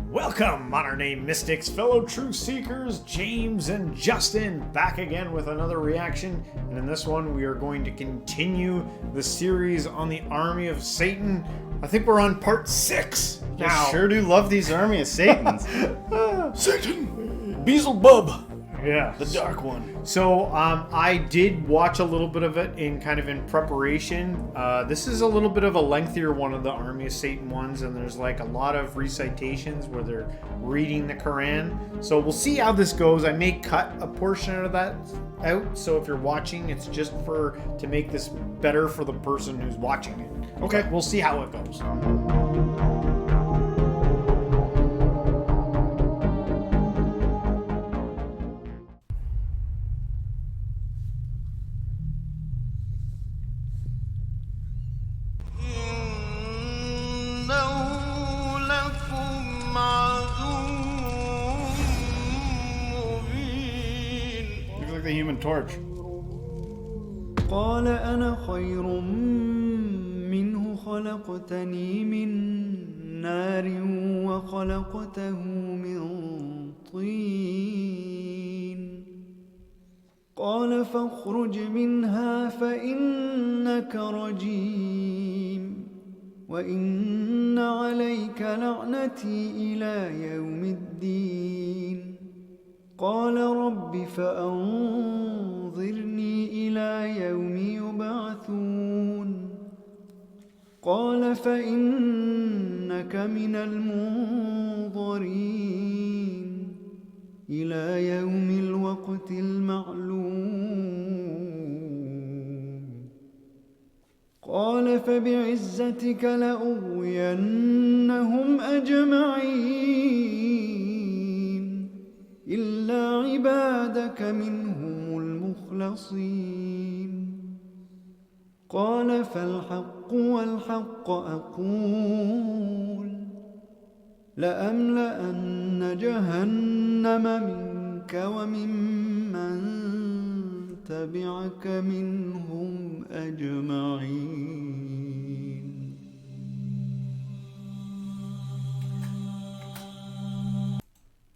Welcome, modern-day mystics, fellow truth seekers, James and Justin, back again with another reaction. And in this one, we are going to continue the series on the Army of Satan. I think we're on part 6 now. I sure do love these Army of Satans. Satan! Beelzebub! Yeah. The dark one. So, I did watch a little bit of it in preparation. This is a little bit of a lengthier one of the Army of Satan ones, and there's like a lot of recitations where they're reading the Quran. So we'll see how this goes. I may cut a portion of that out, so if you're watching, it's just to make this better for the person who's watching it. Okay, we'll see how it goes. The Human Torch. قال أنا خير منه خلقتني من نار وخلقته من طين قال فاخرج منها فإنك رجيم وإن عليك لعنتي إلى يوم الدين قال رب فأنظرني إلى يوم يبعثون قال فإنك من المنظرين إلى يوم الوقت المعلوم قال فبعزتك لأغوينهم أجمعين إلا عبادك منهم المخلصين قال فالحق والحق أقول لأملأن جهنم منك وممن تبعك منهم أجمعين.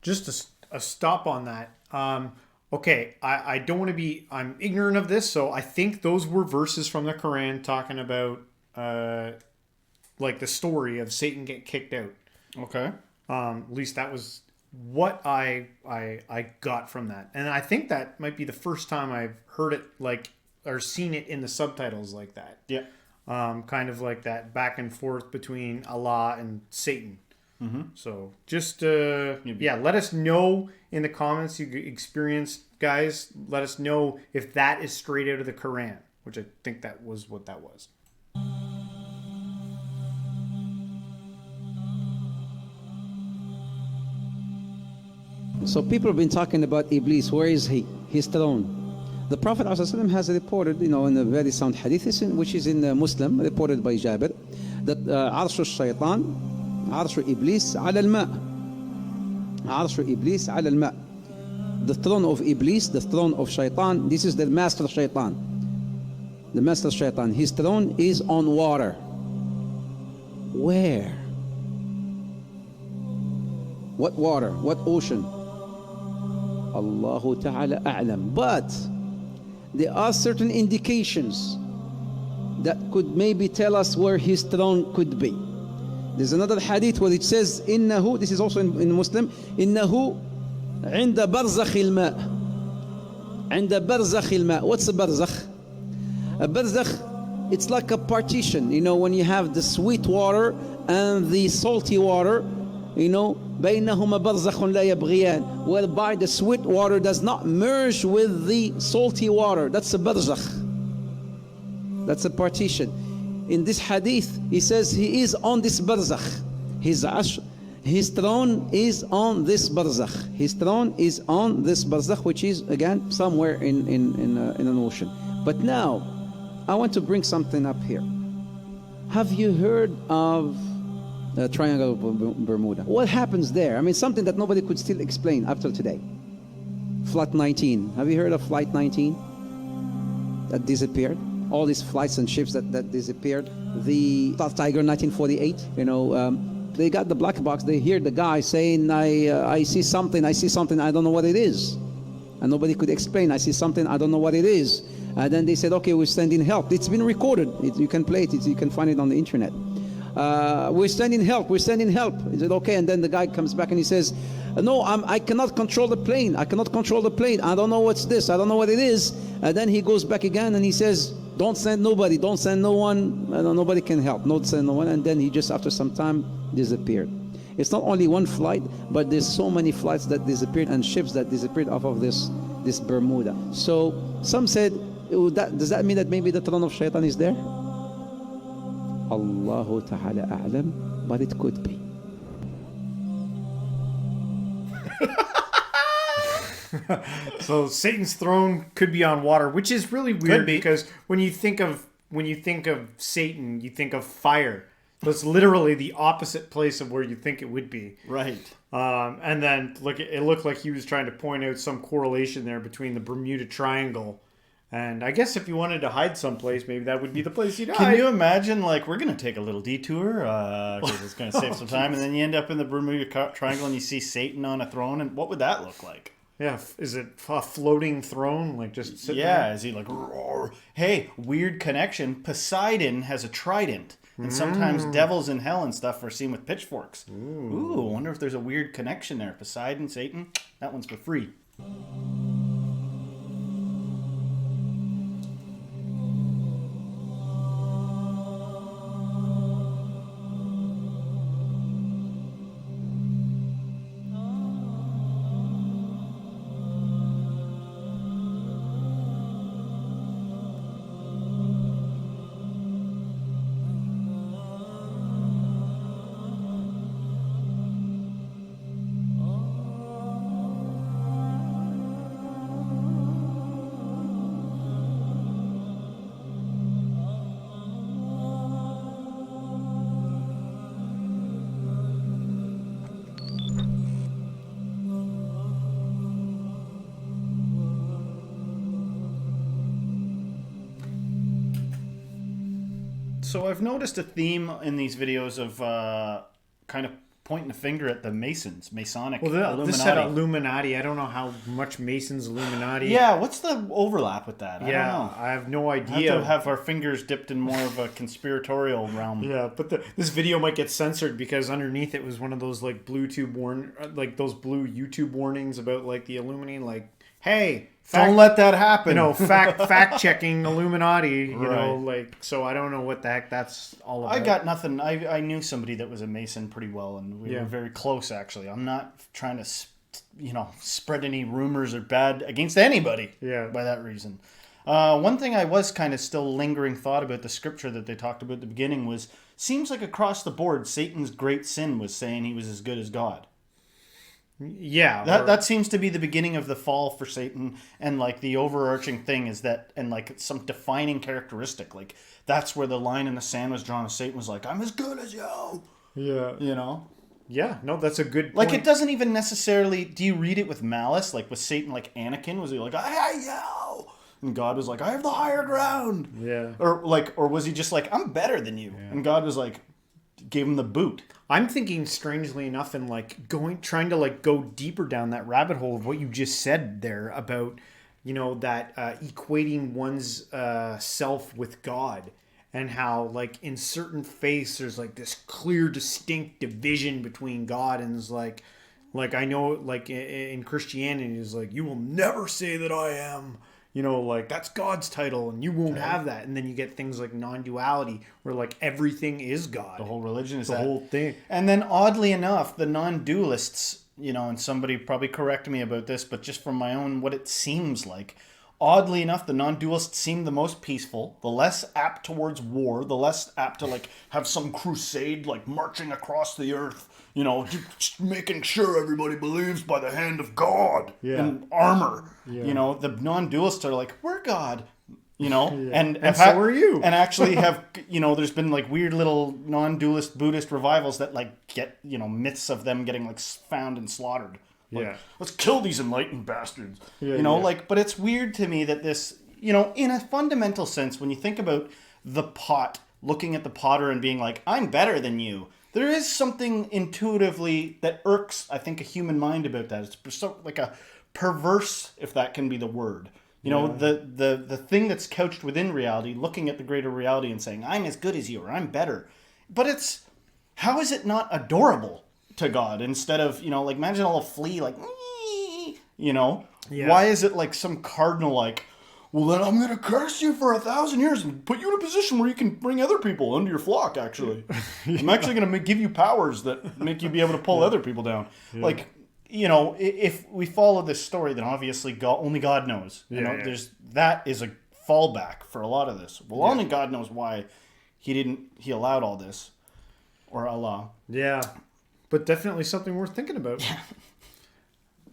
Just a stop on that. Okay, I don't want to be, I'm ignorant of this, so I think those were verses from the Quran talking about like the story of Satan getting kicked out. Okay. At least that was what I got from that. And I think that might be the first time I've heard it or seen it in the subtitles like that. Yeah. Kind of like that back and forth between Allah and Satan. Mm-hmm. So just, let us know in the comments you experienced, guys. Let us know if that is straight out of the Quran, which I think that was what that was. So people have been talking about Iblis. Where is he? His throne. The Prophet ﷺ has reported, in a very sound hadith, which is in Muslim, reported by Jabir, that عرش الشيطان عرش إبليس على الماء عرش إبليس على الماء. The throne of Iblis, the throne of Shaitan, this is the master Shaitan. The master Shaitan, his throne is on water. Where? What water? What ocean? Allahu Ta'ala A'lam. But there are certain indications that could maybe tell us where his throne could be. There's another hadith where it says, إنه, this is also in Muslim, إنه عند برزخ الماء. عند برزخ الماء. What's a barzakh? A barzakh, it's like a partition. When you have the sweet water and the salty water, بينهما برزخ لا يبغيان, whereby the sweet water does not merge with the salty water. That's a barzakh. That's a partition. In this hadith, he says he is on this barzakh. His throne is on this barzakh. His throne is on this barzakh, which is again somewhere in an ocean. But now, I want to bring something up here. Have you heard of the Triangle of Bermuda? What happens there? I mean, something that nobody could still explain up till today. Flight 19. Have you heard of Flight 19? That disappeared. all these flights and ships that disappeared. The Tiger 1948, they got the black box. They hear the guy saying, I see something, I don't know what it is. And nobody could explain. I see something, I don't know what it is. And then they said, okay, we're sending help. It's been recorded. You can play it. You can find it on the internet. We're sending help. He said, okay. And then the guy comes back and he says, no, I cannot control the plane. I don't know what's this. I don't know what it is. And then he goes back again and he says, don't send nobody. Don't send no one. Nobody can help. Don't send no one. And then he just, after some time, disappeared. It's not only one flight, but there's so many flights that disappeared and ships that disappeared off of this Bermuda. So some said, does that mean that maybe the throne of Shaitan is there? Allahu Ta'ala A'lam, but it could be. So Satan's throne could be on water, which is really weird because when you think of Satan, you think of fire. So it's literally the opposite place of where you think it would be. Right. And then it looked like he was trying to point out some correlation there between the Bermuda Triangle. And I guess if you wanted to hide someplace, maybe that would be the place you'd hide. Can you imagine, like, we're going to take a little detour because it's going to save some time, and then you end up in the Bermuda Triangle and you see Satan on a throne, and what would that look like? Yeah, is it a floating throne, like just sitting there? Is he like, roar? Hey, weird connection. Poseidon has a trident, and sometimes devils in hell and stuff are seen with pitchforks. Ooh, I wonder if there's a weird connection there. Poseidon, Satan, that one's for free. So I've noticed a theme in these videos of kind of pointing a finger at the Masonic Illuminati. This said Illuminati. I don't know how much Masons, Illuminati. Yeah, what's the overlap with that? I don't know. I have no idea. We have to have our fingers dipped in more of a conspiratorial realm. Yeah, but this video might get censored because underneath it was one of those like blue YouTube warnings about like the Illuminati, like, hey, don't let that happen. Fact checking Illuminati. You know, like, so I don't know what the heck that's all about. I got nothing. I knew somebody that was a Mason pretty well, and we were very close. Actually, I'm not trying to, spread any rumors or bad against anybody. Yeah. By that reason, one thing I was kind of still lingering thought about the scripture that they talked about at the beginning was seems like across the board, Satan's great sin was saying he was as good as God. Yeah, that seems to be the beginning of the fall for Satan, and like the overarching thing is that, and like some defining characteristic, like that's where the line in the sand was drawn. Satan was like, "I'm as good as you." Yeah, Yeah, no, that's a good point. Like it doesn't even necessarily. Do you read it with malice? Like with Satan, like Anakin, was he like, "I hate you," and God was like, "I have the higher ground." Yeah, or was he just like, "I'm better than you," and God was like, gave him the boot. I'm thinking, strangely enough, and like trying to like go deeper down that rabbit hole of what you just said there about, that equating one's self with God, and how like in certain faiths there's like this clear, distinct division between God and it's like I know like in Christianity is like, you will never say that I am. Like that's God's title and you won't have that. And then you get things like non-duality where like everything is God. The whole religion is the whole thing. And then oddly enough, the non-dualists, and somebody probably correct me about this, but just from my own, what it seems like, oddly enough, the non-dualists seem the most peaceful, the less apt towards war, the less apt to like have some crusade, like marching across the earth, just making sure everybody believes by the hand of God and armor. Yeah. The non-dualists are like, we're God, and so are you. And actually have, there's been like weird little non-dualist Buddhist revivals that like get, myths of them getting like found and slaughtered. Like, let's kill these enlightened bastards. But it's weird to me that this, in a fundamental sense, when you think about the pot, looking at the potter and being like, I'm better than you. there is something intuitively that irks, I think, a human mind about that. It's so, like a perverse, if that can be the word. You know, the thing that's couched within reality, looking at the greater reality and saying, I'm as good as you, or I'm better. But it's, how is it not adorable to God? Instead of, you know, like, imagine a little flea, like, you know? Yeah. Why is it like some cardinal, like, well, then I'm going to curse you for 1,000 years and put you in a position where you can bring other people under your flock, actually. I'm actually going to give you powers that make you be able to pull other people down. Yeah. Like, you know, if we follow this story, then obviously God, only God knows. You know, there's that is a fallback for a lot of this. Well, only God knows why he allowed all this, or Allah. Yeah, but definitely something worth thinking about. Yeah.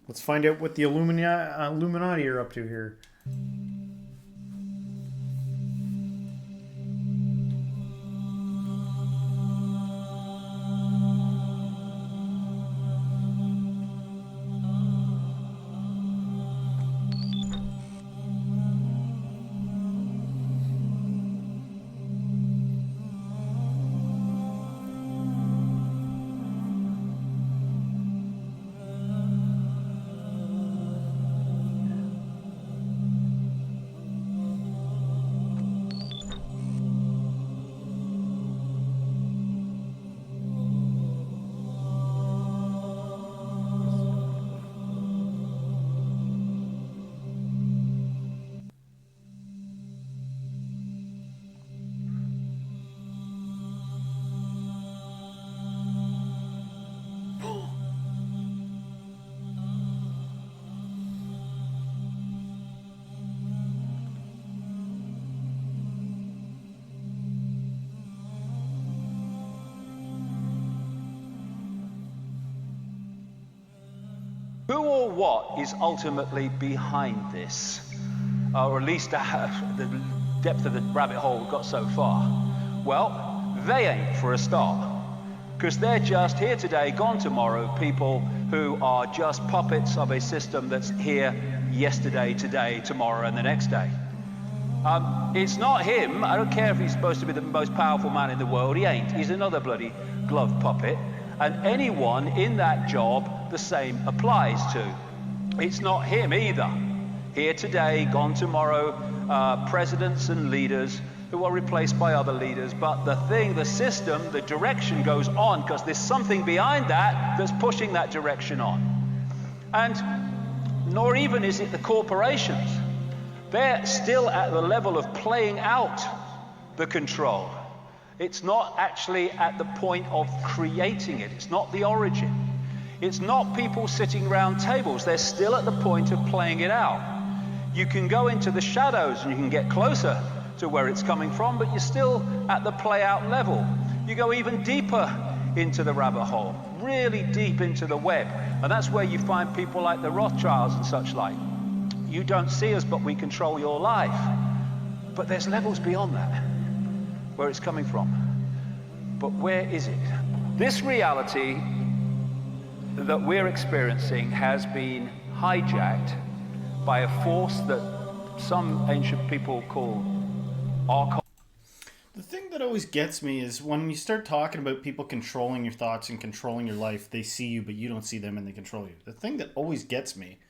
Let's find out what the Illuminati are up to here. Who or what is ultimately behind this? Or at least the depth of the rabbit hole got so far. Well, they ain't for a start. Because they're just here today, gone tomorrow, people who are just puppets of a system that's here yesterday, today, tomorrow, and the next day. It's not him. I don't care if he's supposed to be the most powerful man in the world. He ain't. He's another bloody glove puppet. And anyone in that job, the same applies to. It's not him either. Here today, gone tomorrow, presidents and leaders who are replaced by other leaders. But the system, the direction goes on because there's something behind that that's pushing that direction on. And nor even is it the corporations. They're still at the level of playing out the control. It's not actually at the point of creating it. It's not the origin. It's not people sitting around tables. They're still at the point of playing it out. You can go into the shadows and you can get closer to where it's coming from, but you're still at the play out level. You go even deeper into the rabbit hole, really deep into the web. And that's where you find people like the Rothschilds and such like. You don't see us, but we control your life. But there's levels beyond that, where it's coming from. But where is it? This reality that we're experiencing has been hijacked by a force that some ancient people call archon. The thing that always gets me is when you start talking about people controlling your thoughts and controlling your life, they see you, but you don't see them and they control you. The thing that always gets me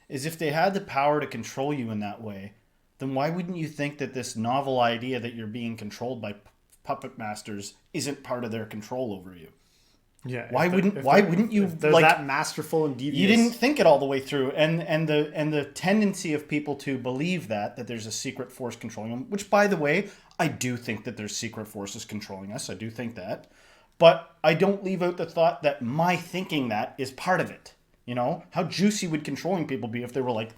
is if they had the power to control you in that way, then why wouldn't you think that this novel idea that you're being controlled by puppet masters isn't part of their control over you? Yeah. Why wouldn't you, if they're like, that masterful and devious? You didn't think it all the way through, and the tendency of people to believe that there's a secret force controlling them, which, by the way, I do think that there's secret forces controlling us. I do think that, but I don't leave out the thought that my thinking that is part of it. You know, how juicy would controlling people be if they were like,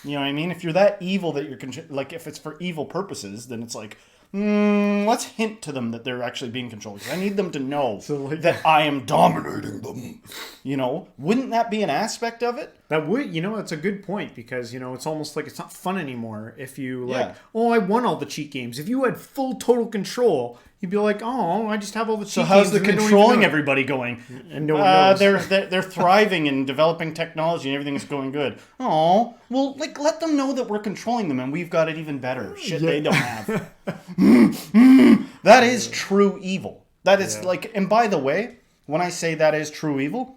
you know what I mean? If you're that evil that you're like, if it's for evil purposes, then it's like, let's hint to them that they're actually being controlled. I need them to know that I am dominating them. You know, wouldn't that be an aspect of it? That would, you know, it's a good point because, you know, it's almost like it's not fun anymore if you oh, I won all the cheat games. If you had full total control, you'd be like, oh, I just have all the cheat games. So how's the controlling everybody going? And no one knows. They're thriving and developing technology and everything's going good. Oh, well, like, let them know that we're controlling them and we've got it even better. Shit they don't have. That is true evil. That is like, and by the way, when I say that is true evil,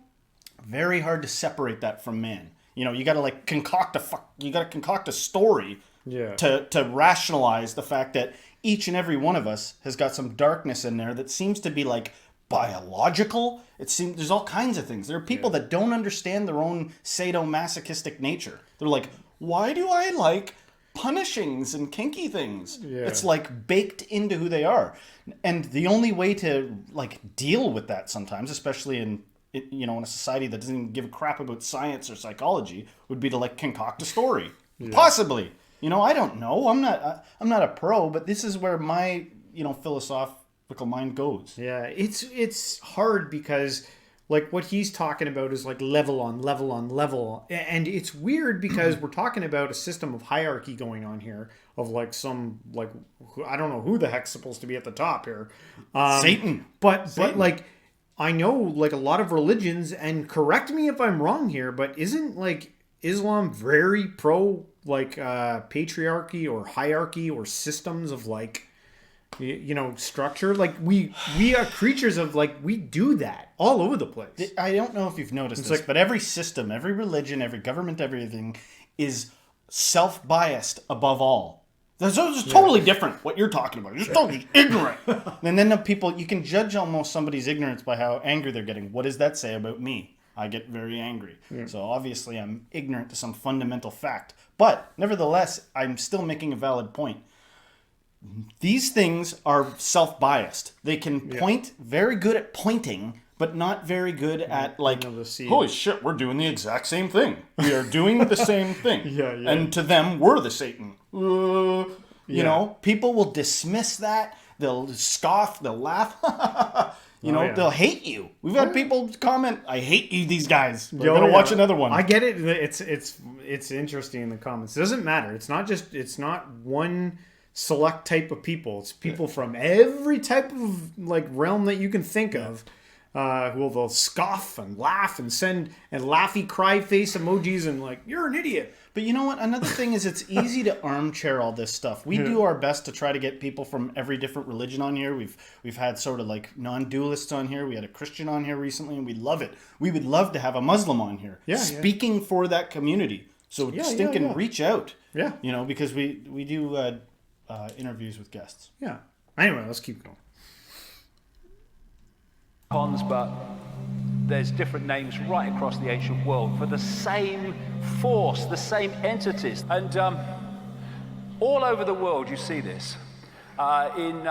very hard to separate that from man. You know, you got to like concoct a story to rationalize the fact that each and every one of us has got some darkness in there that seems to be like biological. It seems there's all kinds of things. There are people that don't understand their own sadomasochistic nature. They're like, why do I like punishings and kinky things? It's like baked into who they are. And the only way to like deal with that sometimes, especially in a society that doesn't even give a crap about science or psychology, would be to like concoct a story. Possibly. You know, I don't know. I'm not a pro, but this is where my, philosophical mind goes. Yeah, it's hard because like what he's talking about is like level on level on level. And it's weird because we're talking about a system of hierarchy going on here of like some, like, I don't know who the heck's supposed to be at the top here. Satan. But like, I know like a lot of religions, and correct me if I'm wrong here, but isn't like Islam very pro like patriarchy or hierarchy or systems of like, structure? Like we are creatures of like, we do that all over the place. I don't know if you've noticed this, but every system, every religion, every government, everything is self-biased above all. It's totally different what you're talking about. You're just totally ignorant. And then the people, you can judge almost somebody's ignorance by how angry they're getting. What does that say about me? I get very angry. So obviously I'm ignorant to some fundamental fact. But nevertheless, I'm still making a valid point. These things are self-biased. They can point, very good at pointing, but not very good at like, holy shit, we're doing the exact same thing. We are doing the same thing. And to them, we're the Satan. You know, people will dismiss that. They'll scoff. They'll laugh. They'll hate you. We've had people comment, "I hate you, these guys." We're gonna watch another one. I get it. It's interesting in the comments. It doesn't matter. It's not one select type of people. It's people from every type of like realm that you can think of. Who will scoff and laugh and send and laughy cry face emojis and like, you're an idiot. But you know what? Another thing is it's easy to armchair all this stuff. We do our best to try to get people from every different religion on here. We've had sort of like non-dualists on here. We had a Christian on here recently, and we love it. We would love to have a Muslim on here speaking for that community. So stinking reach out. Yeah. Because we do interviews with guests. Yeah. Anyway, let's keep going. But there's different names right across the ancient world for the same force, the same entities. And all over the world you see this. In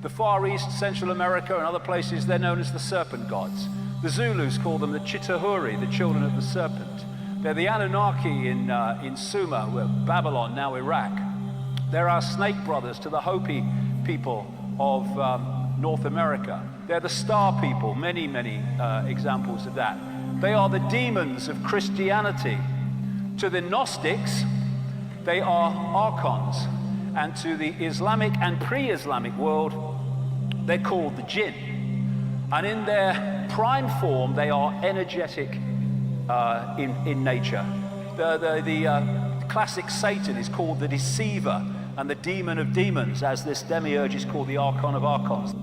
the Far East, Central America and other places, they're known as the serpent gods. The Zulus call them the Chitahuri, the children of the serpent. They're the Anunnaki in Sumer, Babylon, now Iraq. They're our snake brothers to the Hopi people of North America. They're the star people, many examples of that. They are the demons of Christianity. To the Gnostics, they are archons. And to the Islamic and pre-Islamic world, they're called the jinn. And in their prime form, they are energetic in nature. The classic Satan is called the deceiver and the demon of demons, as this demiurge is called the archon of archons.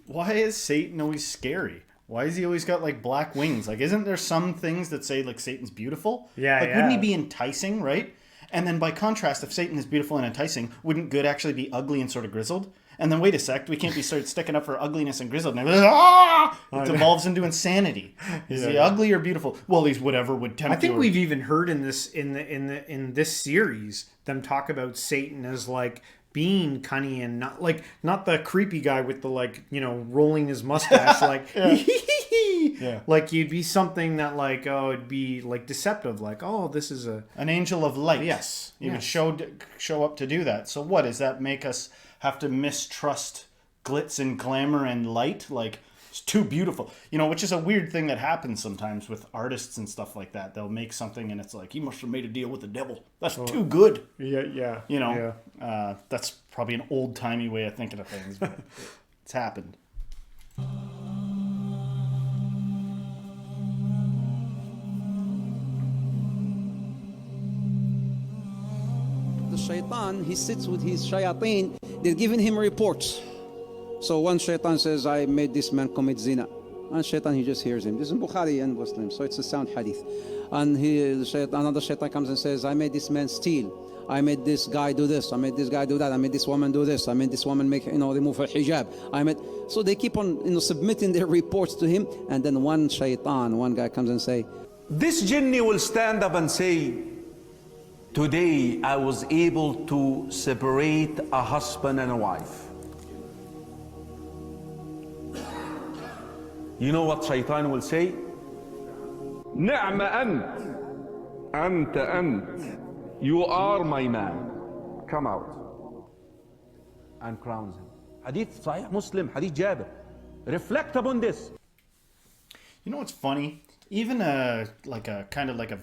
Why is Satan always scary? Why has he always got like black wings? Like, isn't there some things that say like Satan's beautiful? Wouldn't he be enticing, right? And then by contrast, if Satan is beautiful and enticing, wouldn't good actually be ugly and sort of grizzled? And then wait a sec, we can't be sticking up for ugliness and grizzled. And it evolves into insanity. Is he ugly or beautiful? Well, he's whatever would tempt you. I think we've even heard in this this series them talk about Satan as like being cunning and not the creepy guy with the like, rolling his mustache like like you'd be something that like, oh, it'd be like deceptive, like, oh, this is an angel of light. He would show up to do that. So what does that make us have to mistrust glitz and glamour and light? Like, It's too beautiful. You know, which is a weird thing that happens sometimes with artists and stuff like that. They'll make something and it's like, he must have made a deal with the devil. That's too good. Yeah. You know, that's probably an old-timey way of thinking of things, but it's happened. The shaitan, he sits with his shayateen, they're giving him reports. So one shaitan says, I made this man commit zina. And shaitan, he just hears him. This is in Bukhari and Muslim, so it's a sound hadith. And another shaitan comes and says, I made this man steal. I made this guy do this. I made this guy do that. I made this woman do this. I made this woman make, remove her hijab. So they keep on, submitting their reports to him. And then one guy comes and say, this jinni will stand up and say, today I was able to separate a husband and a wife. You know what shaitan will say? نعم أنت you are my man. Come out. And crowns him. Hadith Sahih Muslim, Hadith Jabir. Reflect upon this. You know what's funny? Even like a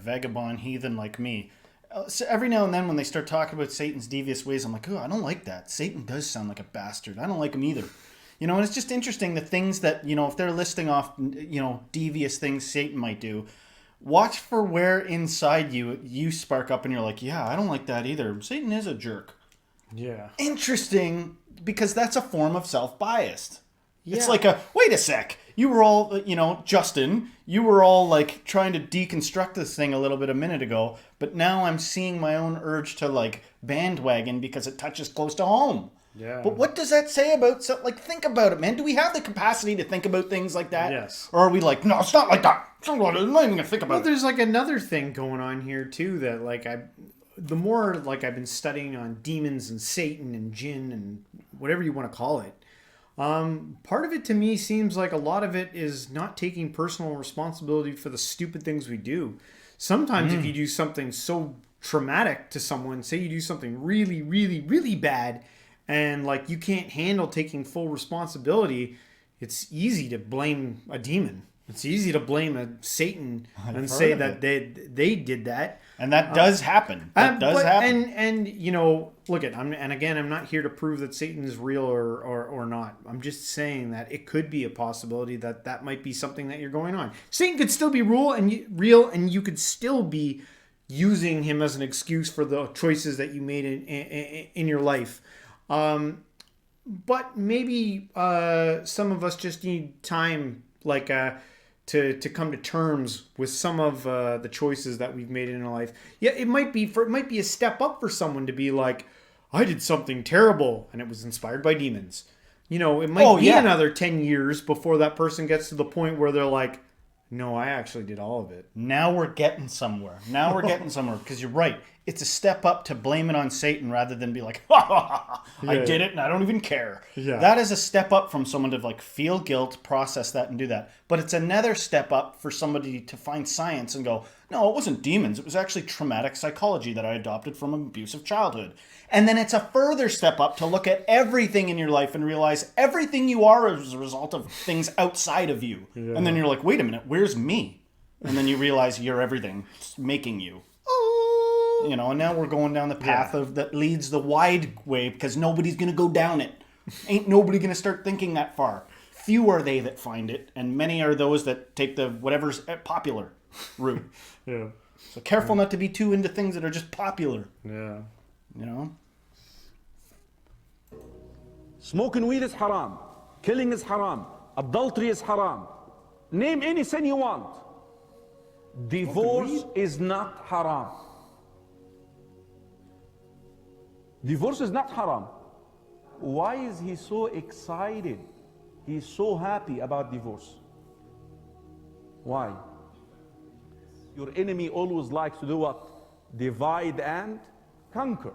vagabond heathen like me, so every now and then when they start talking about Satan's devious ways, I'm like, oh, I don't like that. Satan does sound like a bastard. I don't like him either. You know, and it's just interesting the things that, if they're listing off, devious things Satan might do, watch for where inside you spark up and you're like, yeah, I don't like that either. Satan is a jerk. Yeah. Interesting, because that's a form of self-biased. Yeah. It's like wait a sec. You were all, Justin, you were all like trying to deconstruct this thing a little bit a minute ago, but now I'm seeing my own urge to like bandwagon because it touches close to home. Yeah. But what does that say about, think about it, man. Do we have the capacity to think about things like that? Yes. Or are we like, no, it's not like that. I'm not even going to think about Well, it. there's like another thing going on here too that the more like I've been studying on demons and Satan and jinn and whatever you want to call it, part of it to me seems like a lot of it is not taking personal responsibility for the stupid things we do. Sometimes if you do something so traumatic to someone, say you do something really, really, really bad, and like you can't handle taking full responsibility, it's easy to blame a demon. It's easy to blame a Satan and say that they did that. And that does happen. That does happen. And look at I'm not here to prove that Satan is real or not. I'm just saying that it could be a possibility that might be something that you're going on. Satan could still be real, and you could still be using him as an excuse for the choices that you made in your life. But maybe some of us just need time, to come to terms with some of the choices that we've made in our life. Yeah, it might be a step up for someone to be like, I did something terrible and it was inspired by demons. It might be another 10 years before that person gets to the point where they're like, no, I actually did all of it. Now we're getting somewhere. Because you're right. It's a step up to blame it on Satan rather than be like, I did it and I don't even care. Yeah. That is a step up from someone to like feel guilt, process that and do that. But it's another step up for somebody to find science and go, no, it wasn't demons. It was actually traumatic psychology that I adopted from an abusive childhood. And then it's a further step up to look at everything in your life and realize everything you are is a result of things outside of you. Yeah. And then you're like, wait a minute, where's me? And then you realize you're everything. It's making you. And now we're going down the path that leads the wide way because nobody's going to go down it. Ain't nobody going to start thinking that far. Few are they that find it, and many are those that take the whatever's popular route. Yeah. So careful not to be too into things that are just popular. Yeah. Smoking weed is haram. Killing is haram. Adultery is haram. Name any sin you want. Divorce is not haram. Divorce is not haram. Why is he so excited? He's so happy about divorce. Why? Your enemy always likes to do what? Divide and conquer.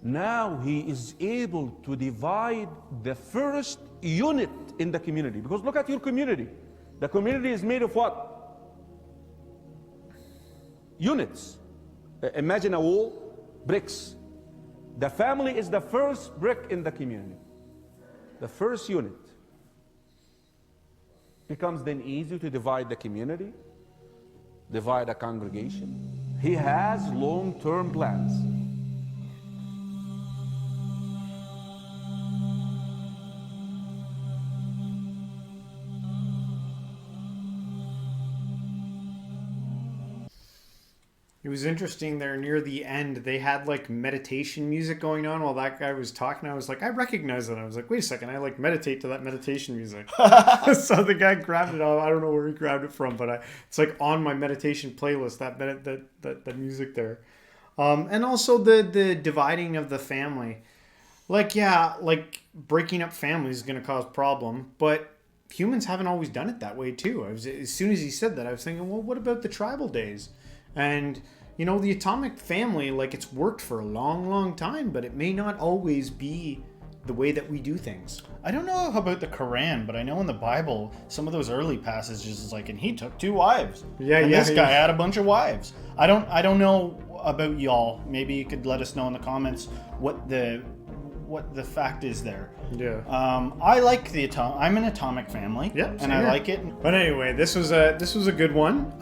Now he is able to divide the first unit in the community. Because look at your community. The community is made of what? Units. Imagine a wall, bricks. The family is the first brick in the community. The first unit. becomes then easy to divide the community, divide a congregation. He has long-term plans. It was interesting there near the end. They had like meditation music going on while that guy was talking. I was like, I recognize that. I was like, wait a second, I like meditate to that meditation music. So the guy grabbed it off. I don't know where he grabbed it from, but it's like on my meditation playlist. That music there, and also the dividing of the family. Like like breaking up families is going to cause problem, but humans haven't always done it that way too. As soon as he said that, I was thinking, well, what about the tribal days? And, you know, the atomic family, like, it's worked for a long, long time, but it may not always be the way that we do things. I don't know about the Quran, but I know in the Bible, some of those early passages is like, and he took 2 wives. And this guy had a bunch of wives. I don't know about y'all. Maybe you could let us know in the comments what the fact is there. Yeah. I like I'm an atomic family. Yep. And I like it. But anyway, this was a good one.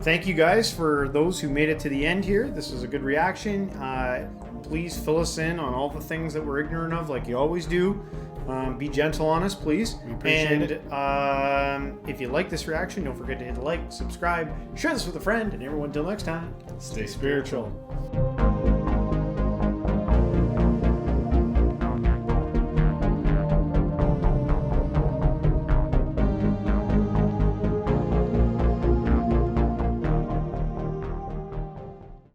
Thank you guys for those who made it to the end here. This was a good reaction. Please fill us in on all the things that we're ignorant of, like you always do. Be gentle on us, please. We appreciate it. If you like this reaction, don't forget to hit like, subscribe, share this with a friend, and everyone, until next time, Stay spiritual.